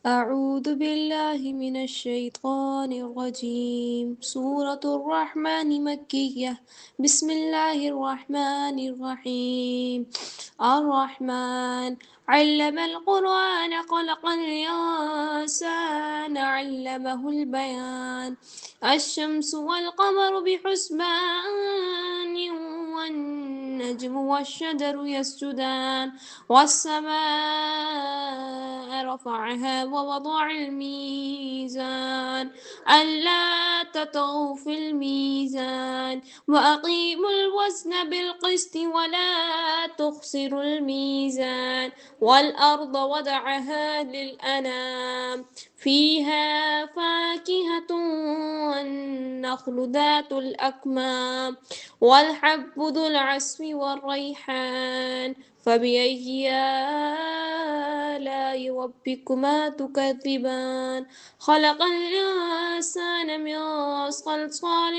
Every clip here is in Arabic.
أعوذ بالله من الشيطان الرجيم. سورة الرحمن مكية. بسم الله الرحمن الرحيم. الرحمن علم القرآن خلق الإنسان علمه البيان. الشمس والقمر بحسبان والنجم والشجر يسجدان والسماء رفعها ووضع الميزان ألا تطغوا في الميزان وأقيموا الوزن بالقسط ولا تخسروا الميزان والأرض وضعها للأنام فيها فاكهة والنخل ذات الأكمام والحب ذو العصف والريحان فبأي آلاء ربكما تكذبان خلق الإنسان من صلصال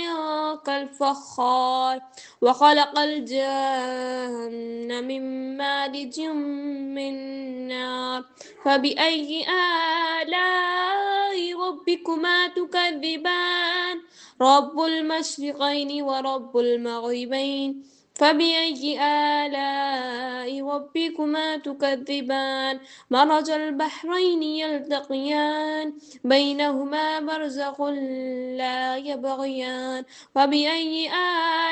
كالفخار وخلق الجن من مارج من نار فبأي آلاء ربكما تكذبان رب المشرقين ورب المغربين فبأي آلاء ربكما تكذبان مرج البحرين يلتقيان بينهما برزخ لا يبغيان فبأي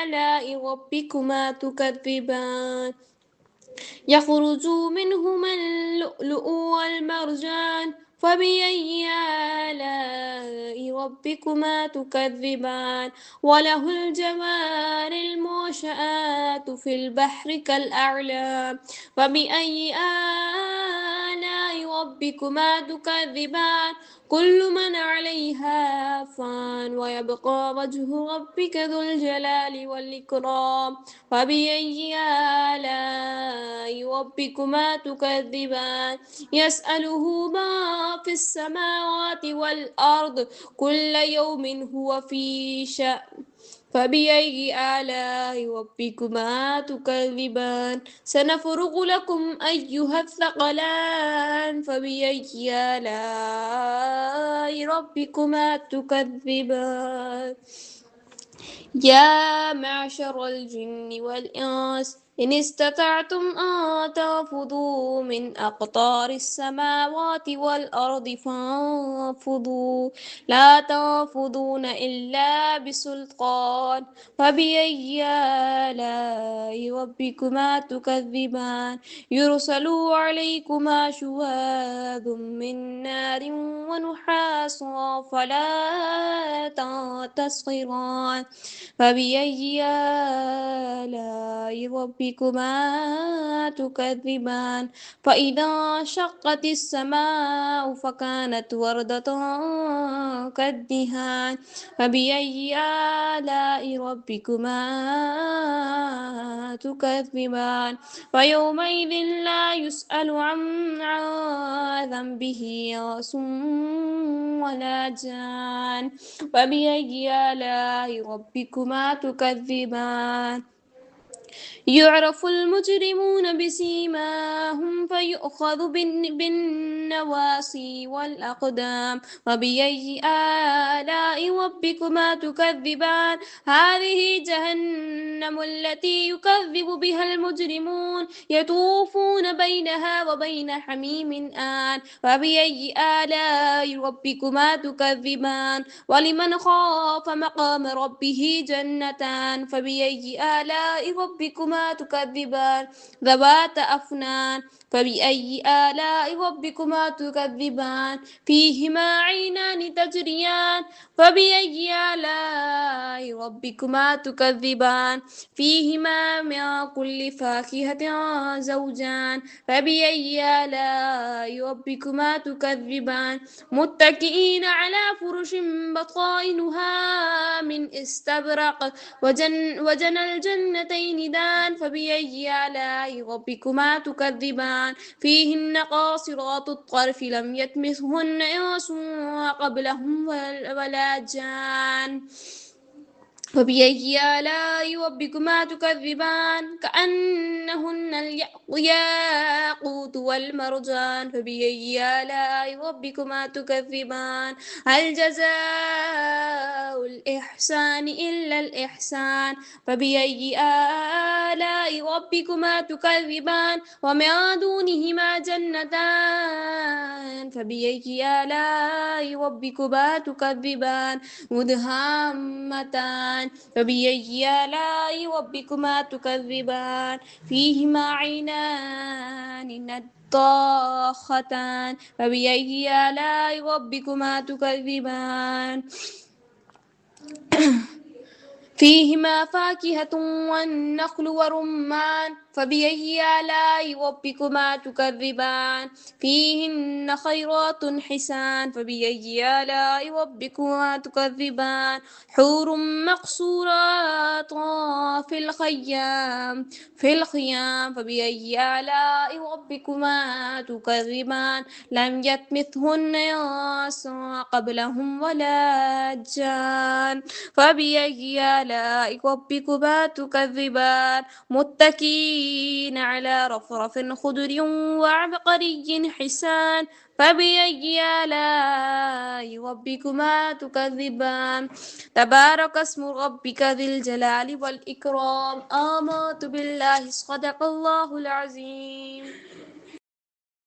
آلاء ربكما تكذبان يخرج منهما اللؤلؤ والمرجان فبأي آلاء ربكما تكذبان وله الجوار المنشآت في البحر كالأعلام فبأي آلاء ربكما تكذبان كل من عليها فان ويبقى وجه ربك ذو الجلال والإكرام فبأي آلاء ربكما تكذبان يسأله ما في السماوات والأرض كل يوم هو في شأن فبأي آلاء ربكما تكذبان سنفرغ لكم أيها الثقلان فبأي آلاء ربكما تكذبان يا معشر الجن والإنس إن استطعتم أن تنفذوا من أقطار السماوات والأرض فانفذوا لا تنفذون إلا بسلطان فبأي آلاء ربكما تكذبان يرسل عليكما شواذ من نار ونحاس فلا تنتصران فبأي آلاء ربكما تكذبان فإذا انشقت السماء فكانت وردة كالدهان فبأي آلاء ربكما تكذبان فيومئذ لا يسأل عن ذنبه انس ولا جان فبأي آلاء ربكما تكذبان يعرف المجرمون بسيماهم فيؤخذ بالنواصي والأقدام وبأي آلاء ربكما تكذبان هذه جهنم التي يكذب بها المجرمون يطوفون بينها وبين حميم آن فبأي آلاء ربكما تكذبان ولمن خاف مقام ربه جنتان فبأي آلاء ربكما تكذبان ذوات أفنان فبأي آلاء ربكما تكذبان فيهما عينان تجريان فبأي آلاء ربكما تكذبان فيهما من كل فاكهة زوجان فبأي آلاء ربكما تكذبان متكئين على فرش بطائنها من استبرق وجنى الجنتين دان فبأي آلاء ربكما تكذبان فيهن قاصرات الطرف لم يطمثهن إنس قبلهم ولا جان فبأي آلاء ربكما تكذبان كأنهن الياقوت والمرجان فبأي آلاء ربكما تكذبان هل جزاء الإحسان إلا الإحسان فبأي آلاء ربكما تكذبان ومن دونهما جنتان فبأي آلاء ربكما تكذبان مدهامتان فبأي آلاء ربكما تكذبان فيهما عينان نضاختان فبأي آلاء ربكما تكذبان فيهما فاكهة والنخل والرمان فبأي آلاء ربكما تكذبان فيهن خيرات حسان فبأي آلاء ربكما تكذبان حور مقصورات في الخيام فبأي آلاء ربكما تكذبان لم يطمثهن إنس قبلهم ولا جان فبأي آلاء ربكما تكذبان متكئين على رفرف خضر وعبقري حسان فبأي آلاء ربكما تكذبان تبارك اسم ربك ذي الجلال والإكرام آمنت بالله صدق الله العظيم.